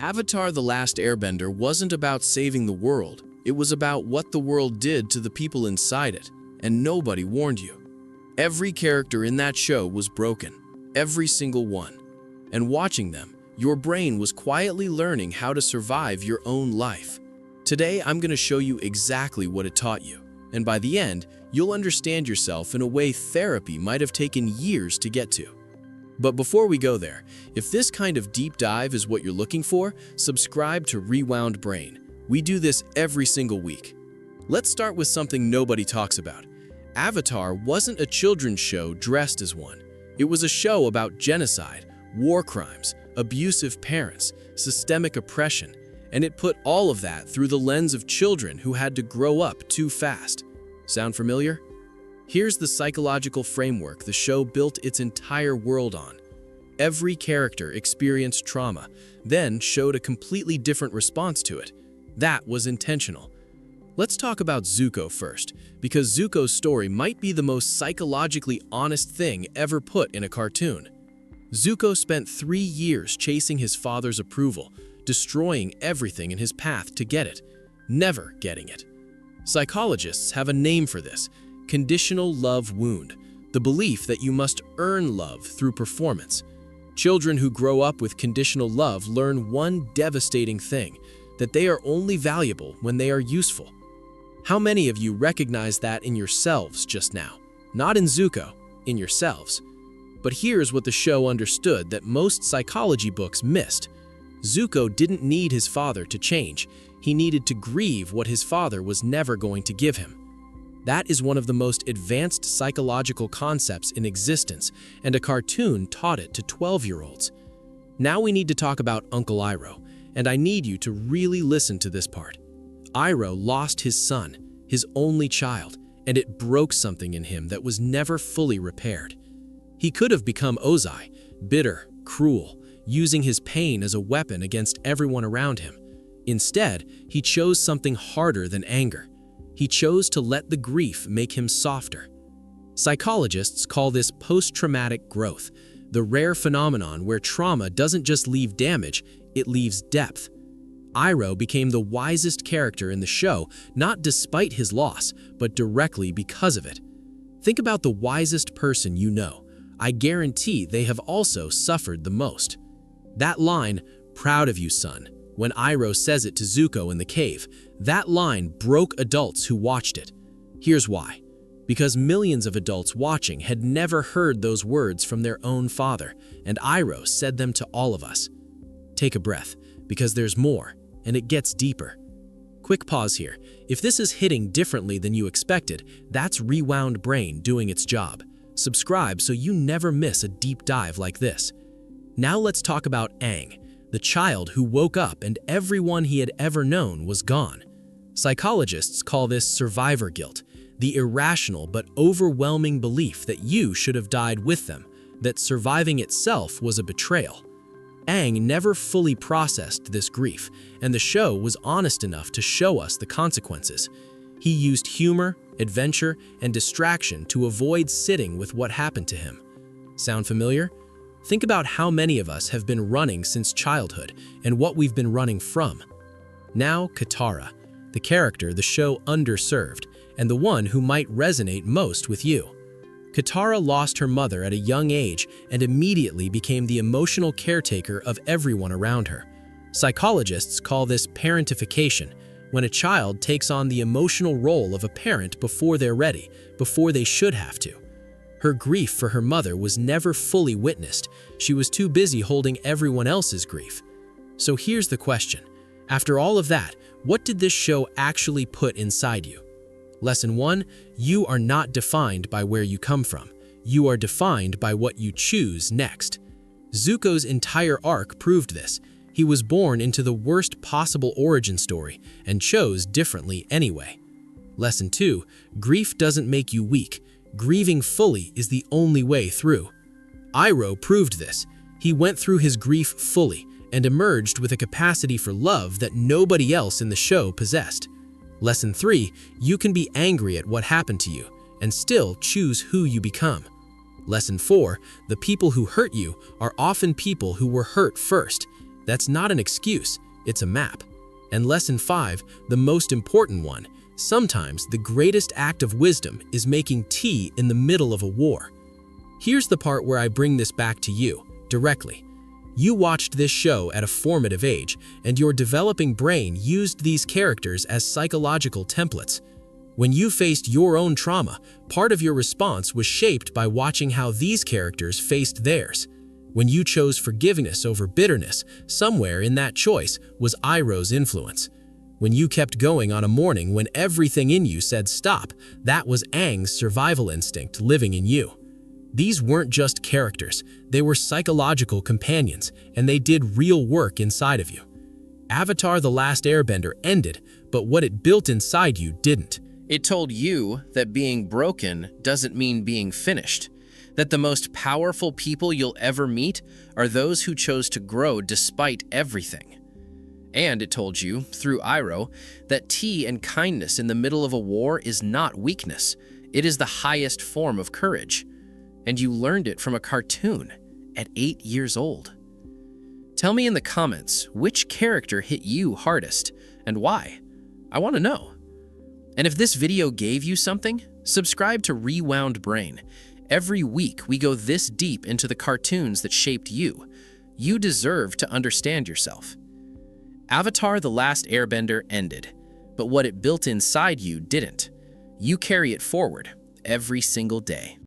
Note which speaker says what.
Speaker 1: Avatar: The Last Airbender wasn't about saving the world. It was about what the world did to the people inside it, and nobody warned you. Every character in that show was broken, every single one. And watching them, your brain was quietly learning how to survive your own life. Today, I'm going to show you exactly what it taught you. And by the end, you'll understand yourself in a way therapy might have taken years to get to. But before we go there, if this kind of deep dive is what you're looking for, subscribe to Rewound Brain. We do this every single week. Let's start with something nobody talks about. Avatar wasn't a children's show dressed as one. It was a show about genocide, war crimes, abusive parents, systemic oppression, and it put all of that through the lens of children who had to grow up too fast. Sound familiar? Here's the psychological framework the show built its entire world on. Every character experienced trauma, then showed a completely different response to it. That was intentional. Let's talk about Zuko first, because Zuko's story might be the most psychologically honest thing ever put in a cartoon. Zuko spent 3 years chasing his father's approval, destroying everything in his path to get it, never getting it. Psychologists have a name for this: conditional love wound, the belief that you must earn love through performance. Children who grow up with conditional love learn one devastating thing: that they are only valuable when they are useful. How many of you recognize that in yourselves just now? Not in Zuko, in yourselves. But here's what the show understood that most psychology books missed. Zuko didn't need his father to change. He needed to grieve what his father was never going to give him. That is one of the most advanced psychological concepts in existence, and a cartoon taught it to 12-year-olds. Now we need to talk about Uncle Iroh, and I need you to really listen to this part. Iroh lost his son, his only child, and it broke something in him that was never fully repaired. He could have become Ozai, bitter, cruel, using his pain as a weapon against everyone around him. Instead, he chose something harder than anger. He chose to let the grief make him softer. Psychologists call this post-traumatic growth, the rare phenomenon where trauma doesn't just leave damage, it leaves depth. Iroh became the wisest character in the show, not despite his loss, but directly because of it. Think about the wisest person you know. I guarantee they have also suffered the most. That line, "Proud of you, son," when Iroh says it to Zuko in the cave, that line broke adults who watched it. Here's why. Because millions of adults watching had never heard those words from their own father, and Iroh said them to all of us. Take a breath, because there's more, and it gets deeper. Quick pause here. If this is hitting differently than you expected, that's Rewound Brain doing its job. Subscribe so you never miss a deep dive like this. Now let's talk about Aang, the child who woke up and everyone he had ever known was gone. Psychologists call this survivor guilt, the irrational but overwhelming belief that you should have died with them, that surviving itself was a betrayal. Aang never fully processed this grief, and the show was honest enough to show us the consequences. He used humor, adventure, and distraction to avoid sitting with what happened to him. Sound familiar? Think about how many of us have been running since childhood and what we've been running from. Now, Katara, the character the show underserved, and the one who might resonate most with you. Katara lost her mother at a young age and immediately became the emotional caretaker of everyone around her. Psychologists call this parentification, when a child takes on the emotional role of a parent before they're ready, before they should have to. Her grief for her mother was never fully witnessed. She was too busy holding everyone else's grief. So here's the question. After all of that, what did this show actually put inside you? Lesson 1, you are not defined by where you come from. You are defined by what you choose next. Zuko's entire arc proved this. He was born into the worst possible origin story and chose differently anyway. Lesson 2, grief doesn't make you weak. Grieving fully is the only way through. Iroh proved this. He went through his grief fully and emerged with a capacity for love that nobody else in the show possessed. Lesson 3, you can be angry at what happened to you and still choose who you become. Lesson 4, the people who hurt you are often people who were hurt first.
Speaker 2: That's not an excuse, it's a map. And lesson 5, the most important one, sometimes the greatest act of wisdom is making tea in the middle of a war. Here's the part where I bring this back to you, directly. You watched this show at a formative age, and your developing brain used these characters as psychological templates. When you faced your own trauma, part of your response was shaped by watching how these characters faced theirs. When you chose forgiveness over bitterness, somewhere in that choice was Iroh's influence. When you kept going on a morning when everything in you said stop, that was Aang's survival instinct living in you. These weren't just characters, they were psychological companions, and they did real work inside of you. Avatar: The Last Airbender ended, but what it built inside you didn't.
Speaker 1: It told you that being broken doesn't mean being finished, that the most powerful people you'll ever meet are those who chose to grow despite everything. And it told you, through Iroh, that tea and kindness in the middle of a war is not weakness, it is the highest form of courage. And you learned it from a cartoon at 8 years old. Tell me in the comments which character hit you hardest and why. I want to know. And if this video gave you something, subscribe to Rewound Brain. Every week we go this deep into the cartoons that shaped you. You deserve to understand yourself. Avatar: The Last Airbender ended, but what it built inside you didn't. You carry it forward every single day.